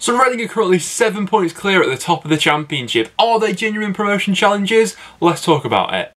So Reading are currently 7 points clear at the top of the Championship. Are they genuine promotion challenges? Let's talk about it.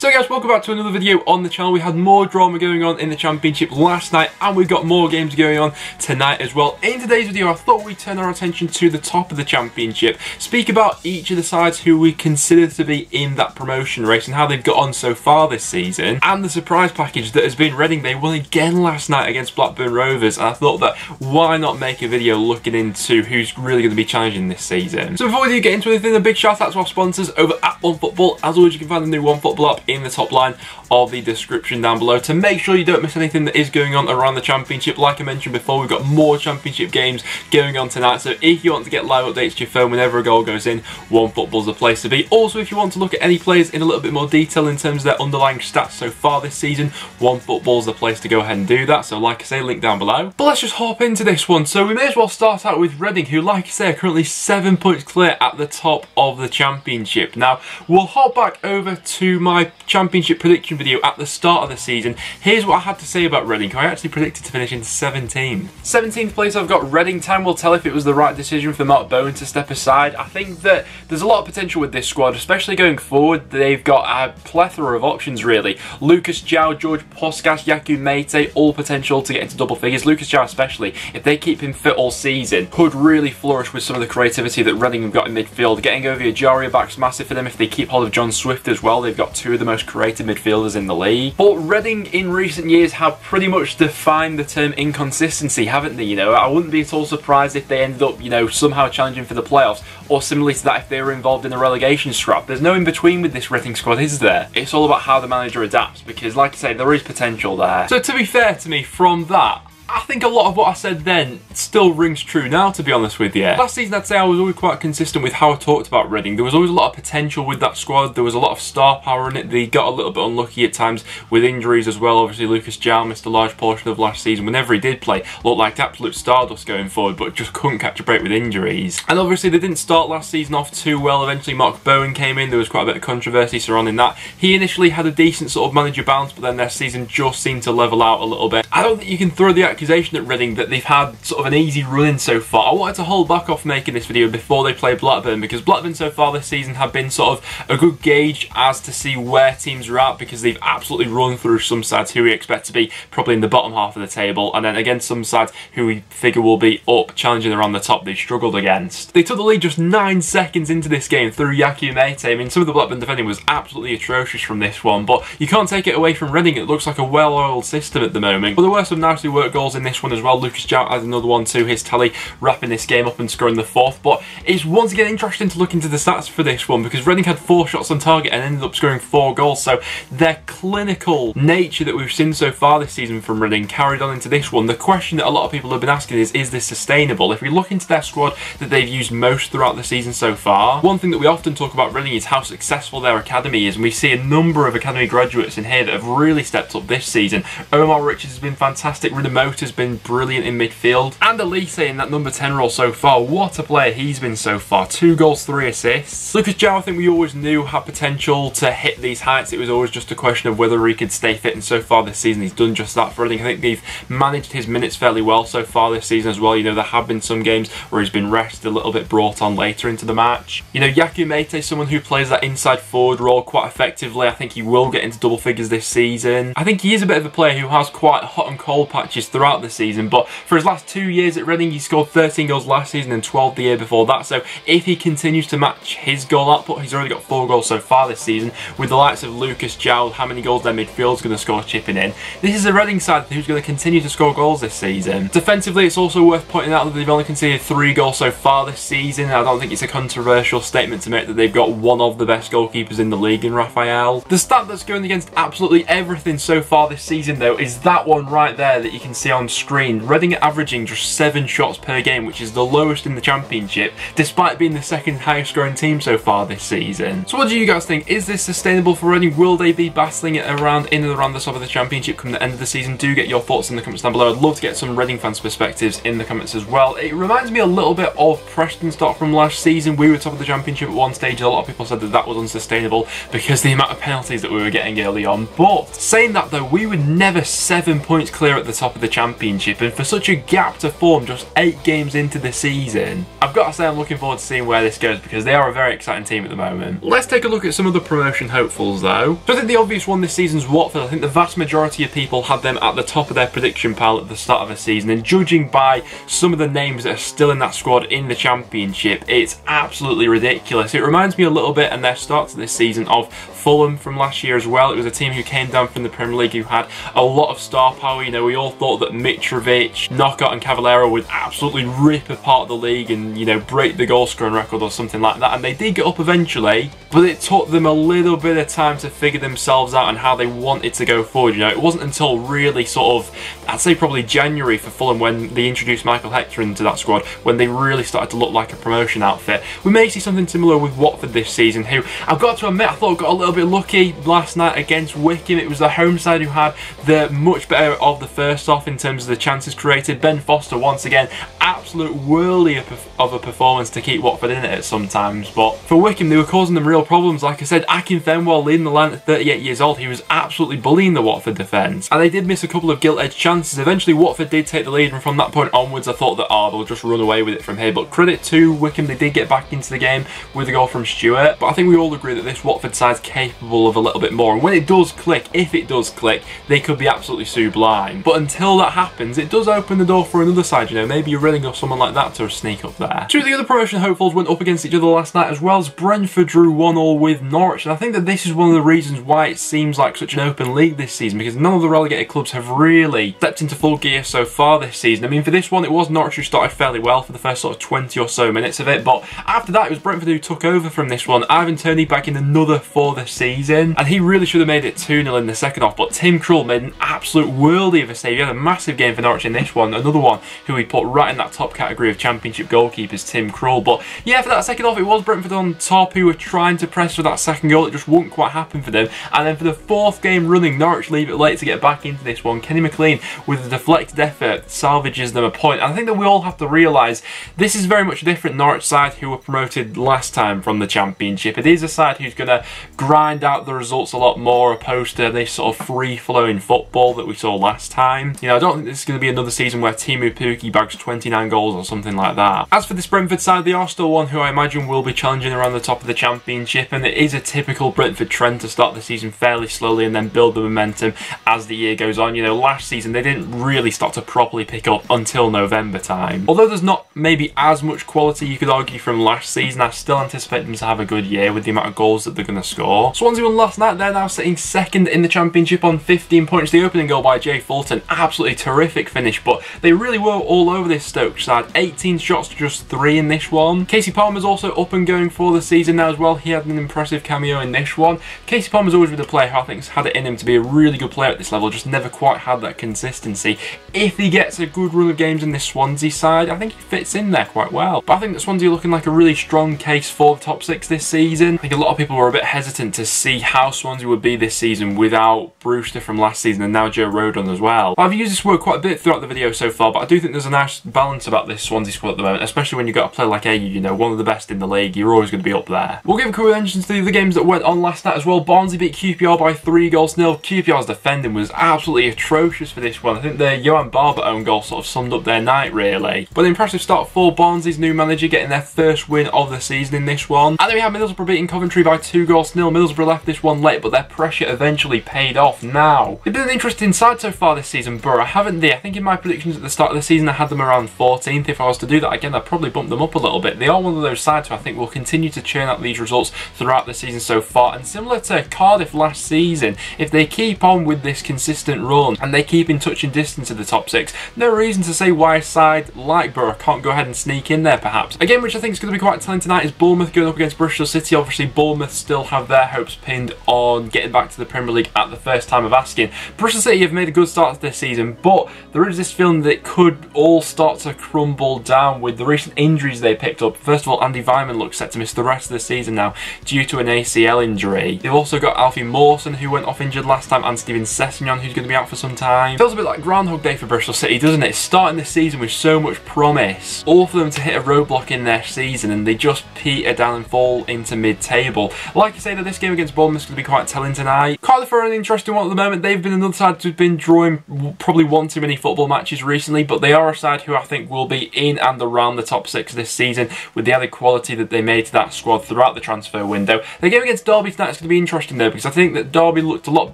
So guys, welcome back to another video on the channel. We had more drama going on in the Championship last night and we've got more games going on tonight as well. In today's video I thought we'd turn our attention to the top of the Championship, speak about each of the sides who we consider to be in that promotion race and how they've got on so far this season, and the surprise package that has been Reading. They won again last night against Blackburn Rovers, and I thought that why not make a video looking into who's really going to be challenging this season. So before we do get into anything, a big shout out to our sponsors over at OneFootball. As always, you can find the new OneFootball app in the top line of the description down below to make sure you don't miss anything that is going on around the Championship. Like I mentioned before, we've got more Championship games going on tonight, so if you want to get live updates to your phone whenever a goal goes in, OneFootball's the place to be. Also, if you want to look at any players in a little bit more detail in terms of their underlying stats so far this season, OneFootball's the place to go ahead and do that. So like I say, link down below. But let's just hop into this one. So we may as well start out with Reading, who like I say are currently 7 points clear at the top of the Championship. Now, we'll hop back over to my Championship prediction video at the start of the season. Here's what I had to say about Reading. I actually predicted to finish in 17th. 17th place I've got Reading. Time will tell if it was the right decision for Mark Bowen to step aside. I think that there's a lot of potential with this squad, especially going forward. They've got a plethora of options really. Lucas João, George Puskas, Yakou Meite, all potential to get into double figures. Lucas João especially, if they keep him fit all season, could really flourish with some of the creativity that Reading have got in midfield. Getting over Ajaria back's massive for them. If they keep hold of John Swift as well, they've got two of the most creative midfielders in the league. But Reading in recent years have pretty much defined the term inconsistency, haven't they? You know, I wouldn't be at all surprised if they ended up, you know, somehow challenging for the playoffs, or similarly to that if they were involved in a relegation scrap. There's no in between with this Reading squad, is there? It's all about how the manager adapts, because like I say, there is potential there. So to be fair to me, from that, I think a lot of what I said then still rings true now, to be honest with you. Last season I'd say I was always quite consistent with how I talked about Reading. There was always a lot of potential with that squad. There was a lot of star power in it. They got a little bit unlucky at times with injuries as well. Obviously Lucas João missed a large portion of last season. Whenever he did play, looked like absolute stardust going forward, but just couldn't catch a break with injuries. And obviously they didn't start last season off too well. Eventually Mark Bowen came in. There was quite a bit of controversy surrounding that. He initially had a decent sort of manager bounce, but then their season just seemed to level out a little bit. I don't think you can throw the accusation at Reading that they've had sort of an easy run in so far. I wanted to hold back off making this video before they play Blackburn, because Blackburn so far this season have been sort of a good gauge as to see where teams are at, because they've absolutely run through some sides who we expect to be probably in the bottom half of the table, and then against some sides who we figure will be up challenging around the top they've struggled against. They took the lead just 9 seconds into this game through Yakou Meite. I mean, some of the Blackburn defending was absolutely atrocious from this one, but you can't take it away from Reading. It looks like a well-oiled system at the moment. But there were some nicely worked goals in this one as well. Lucas João has another one to his tally, wrapping this game up and scoring the 4th. But it's once again interesting to look into the stats for this one, because Reading had 4 shots on target and ended up scoring 4 goals. So their clinical nature that we've seen so far this season from Reading carried on into this one. The question that a lot of people have been asking is this sustainable? If we look into their squad that they've used most throughout the season so far, one thing that we often talk about Reading is how successful their academy is, and we see a number of academy graduates in here that have really stepped up this season. Omar Richards has been fantastic. Rinomhota has been brilliant in midfield. And Elise in that number 10 role so far. What a player he's been so far. 2 goals, 3 assists. Lucas João, I think we always knew had potential to hit these heights. It was always just a question of whether he could stay fit, and so far this season he's done just that for Reading. I think they've managed his minutes fairly well so far this season as well. You know, there have been some games where he's been rested a little bit, brought on later into the match. You know, Yakou Meite is someone who plays that inside forward role quite effectively. I think he will get into double figures this season. I think he is a bit of a player who has quite hot and cold patches throughout the season, but for his last 2 years at Reading, he scored 13 goals last season and 12 the year before that. So if he continues to match his goal output, he's already got 4 goals so far this season. With the likes of Lucas João, how many goals their midfield is going to score chipping in. This is a Reading side who's going to continue to score goals this season. Defensively, it's also worth pointing out that they've only conceded 3 goals so far this season. I don't think it's a controversial statement to make that they've got one of the best goalkeepers in the league in Raphael. The stat that's going against absolutely everything so far this season though is that one right there that you can see see on screen, Reading are averaging just 7 shots per game, which is the lowest in the Championship, despite being the second highest scoring team so far this season. So what do you guys think? Is this sustainable for Reading? Will they be battling it around in and around the top of the Championship come the end of the season? Do get your thoughts in the comments down below. I'd love to get some Reading fans' perspectives in the comments as well. It reminds me a little bit of Preston Stock from last season. We were top of the Championship at one stage. A lot of people said that that was unsustainable because the amount of penalties that we were getting early on. But saying that though, we were never 7 points clear at the top of the Championship, and for such a gap to form just 8 games into the season, I've got to say I'm looking forward to seeing where this goes because they are a very exciting team at the moment. Let's take a look at some of the promotion hopefuls though. So I think the obvious one this season's Watford. I think the vast majority of people had them at the top of their prediction pile at the start of the season, and judging by some of the names that are still in that squad in the Championship, it's absolutely ridiculous. It reminds me a little bit, and their start to this season, of Fulham from last year as well. It was a team who came down from the Premier League who had a lot of star power. You know, we all thought that Mitrovic, Knockout and Cavallero would absolutely rip apart the league and, you know, break the goal scoring record or something like that, and they did get up eventually, but it took them a little bit of time to figure themselves out and how they wanted to go forward. You know, it wasn't until really sort of, I'd say probably January for Fulham, when they introduced Michael Hector into that squad, when they really started to look like a promotion outfit. We may see something similar with Watford this season, who I've got to admit I thought got a little bit lucky last night against Wickham. It was the home side who had the much better of the first half in terms of the chances created. Ben Foster once again, absolute whirly of a performance to keep Watford in it at sometimes, but for Wickham they were causing them real problems. Like I said, Akinfenwa leading the line at 38 years old, he was absolutely bullying the Watford defence, and they did miss a couple of gilt-edged chances. Eventually Watford did take the lead, and from that point onwards I thought that they'll just run away with it from here, but credit to Wickham, they did get back into the game with a goal from Stewart. But I think we all agree that this Watford side's capable of a little bit more, and when it does click, if it does click, they could be absolutely sublime. But until that happens, it does open the door for another side, you know, maybe you're Reading or someone like that to sneak up there. Two of the other promotion hopefuls went up against each other last night as well, as Brentford drew 1-1 with Norwich, and I think that this is one of the reasons why it seems like such an open league this season, because none of the relegated clubs have really stepped into full gear so far this season. I mean, for this one it was Norwich who started fairly well for the first sort of 20 or so minutes of it, but after that it was Brentford who took over from this one. Ivan Toney back in another for the season, and he really should have made it 2-0 in the second half, but Tim Krul made an absolute worldie of a save. He had a massive game for Norwich in this one, another one who he put right in that top category of Championship goalkeepers, Tim Krul. But yeah, for that second half it was Brentford on top who were trying to press for that second goal. It just wouldn't quite happen for them, and then for the 4th game running, Norwich leave it late to get back into this one. Kenny McLean with a deflected effort salvages them a point, and I think that we all have to realise this is very much a different Norwich side who were promoted last time from the Championship. It is a side who's going to grind out the results a lot more, opposed to this sort of free-flowing football that we saw last time. You know, I don't think this is going to be another season where Timu Pukki bags 29 goals or something like that. As for this Brentford side, they are still one who I imagine will be challenging around the top of the Championship, and it is a typical Brentford trend to start the season fairly slowly and then build the momentum as the year goes on. You know, last season they didn't really start to properly pick up until November time. Although there's not maybe as much quality, you could argue, from last season, I still anticipate them to have a good year with the amount of goals that they're going to score. Swansea won last night. They're now sitting second in the Championship on 15 points. The opening goal by Jay Fulton, absolutely terrific finish, but they really were all over this Stoke side. 18 shots to just 3 in this one. Casey Palmer's also up and going for the season now as well. He had an impressive cameo in this one. Casey Palmer's always been a player who I think's had it in him to be a really good player at this level, just never quite had that consistency. If he gets a good run of games in this Swansea side, I think he fits in there quite well. But I think that Swansea are looking like a really strong case for the top 6 this season. I think a lot of people were a bit hesitant to see how Swansea would be this season without Brewster from last season and now Joe Rodon as well. I've used this word quite a bit throughout the video so far, but I do think there's a nice balance about this Swansea squad at the moment, especially when you've got a player like Ayew, you know, one of the best in the league. You're always going to be up there. We'll give a quick mention to the other games that went on last night as well. Barnsley beat QPR by 3-0. QPR's defending was absolutely atrocious for this one. I think the Johan Barber own goal sort of summed up their night, really. But an impressive start for Barnsley's new manager, getting their first win of the season in this one. And then we had Middlesbrough beating Coventry by 2-0. Middlesbrough left this one late, but their pressure eventually paid off. Now, they've been an interesting side so far this season, Borough, haven't they? I think in my predictions at the start of the season I had them around 14th. If I was to do that again, I'd probably bump them up a little bit. They are one of those sides who I think will continue to churn out these results throughout the season so far, and similar to Cardiff last season, if they keep on with this consistent run and they keep in touch and distance of the top 6, no reason to say why a side like Borough can't go ahead and sneak in there perhaps. A game which I think is going to be quite telling tonight is Bournemouth going up against Bristol City. Obviously Bournemouth still have their hopes pinned on getting back to the Premier League at the first time of asking. Bristol City have made a good start to this season, but there is this feeling that it could all start to crumble down with the recent injuries they picked up. First of all, Andy Weimann looks set to miss the rest of the season now due to an ACL injury. They've also got Alfie Mawson, who went off injured last time, and Steven Sessegnon, who's going to be out for some time. Feels a bit like Groundhog Day for Bristol City, doesn't it? Starting this season with so much promise, all for them to hit a roadblock in their season, and they just peter down and fall into mid-table. Like I say, that this game against Bournemouth is going to be quite telling tonight. Cardiff are an interesting one at the moment. They've been another side who's been drawing probably one too many football matches recently, but they are a side who I think will be in and around the top 6 this season with the added quality that they made to that squad throughout the transfer window. The game against Derby tonight is going to be interesting though, because I think that Derby looked a lot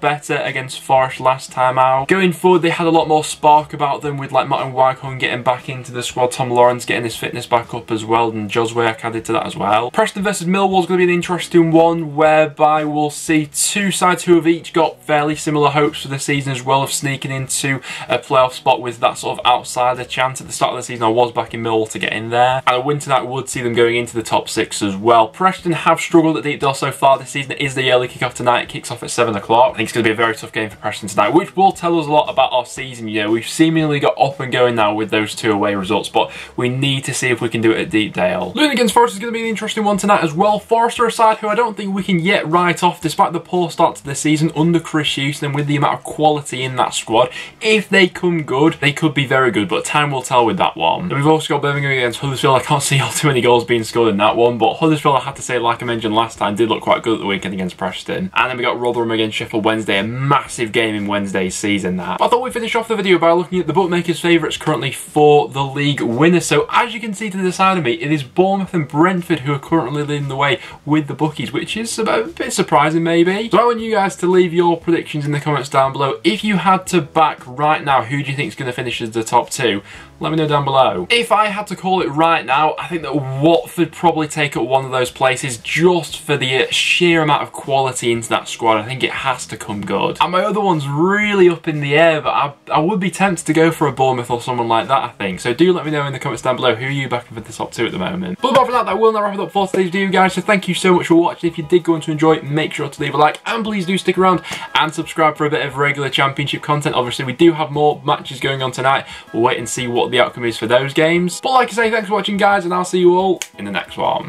better against Forest last time out. Going forward, they had a lot more spark about them with like Martin Waghorn getting back into the squad, Tom Lawrence getting his fitness back up as well, and Joswiak added to that as well. Preston versus Millwall is going to be an interesting one, whereby we'll see two sides who have each got fairly similar hopes for the season as well, of sneaking into a playoff spot with that sort of outsider chance. At the start of the season, I was backing Millwall to get in there, and a win tonight would see them going into the top 6 as well. Preston have struggled at Deepdale so far this season. It is the early kick-off tonight. It kicks off at 7 o'clock. I think it's going to be a very tough game for Preston tonight, which will tell us a lot about our season. You know, we've seemingly got up and going now with those 2 away results, but we need to see if we can do it at Deepdale. Luton against Forest is going to be an interesting one tonight as well. Forest are a side who I don't think we can yet write off, despite the poor start to the season under Chris Houston, with the amount of quality in that squad. If they come good, they could be very good, but time will tell with that one. And we've also got Birmingham against Huddersfield. I can't see all too many goals being scored in that one, but Huddersfield, I have to say, like I mentioned last time, did look quite good at the weekend against Preston. And then we got Rotherham against Sheffield Wednesday, a massive game in Wednesday's season that. But I thought we'd finish off the video by looking at the bookmakers' favourites currently for the league winner. So as you can see to the side of me, it is Bournemouth and Brentford who are currently leading the way with the bookies, which is a bit surprising maybe. So I want you guys to leave your predictions in the comments down below. If you had to back right now, who do you think is going to finish as the top 2? Let me know down below. If I had to call it right now, I think that Watford probably take up one of those places just for the sheer amount of quality into that squad. I think it has to come good. And my other one's really up in the air, but I would be tempted to go for a Bournemouth or someone like that, I think. So do let me know in the comments down below who are you backing for the top 2 at the moment. But apart from that will now wrap it up for today's video, guys. So thank you so much for watching. If you did go on to enjoy, make sure to leave a like, and please do stick around and subscribe for a bit of regular Championship content. Obviously, we do have more matches going on tonight. We'll wait and see what the outcome is for those games. But like I say, thanks for watching, guys, and I'll see you all in the next one.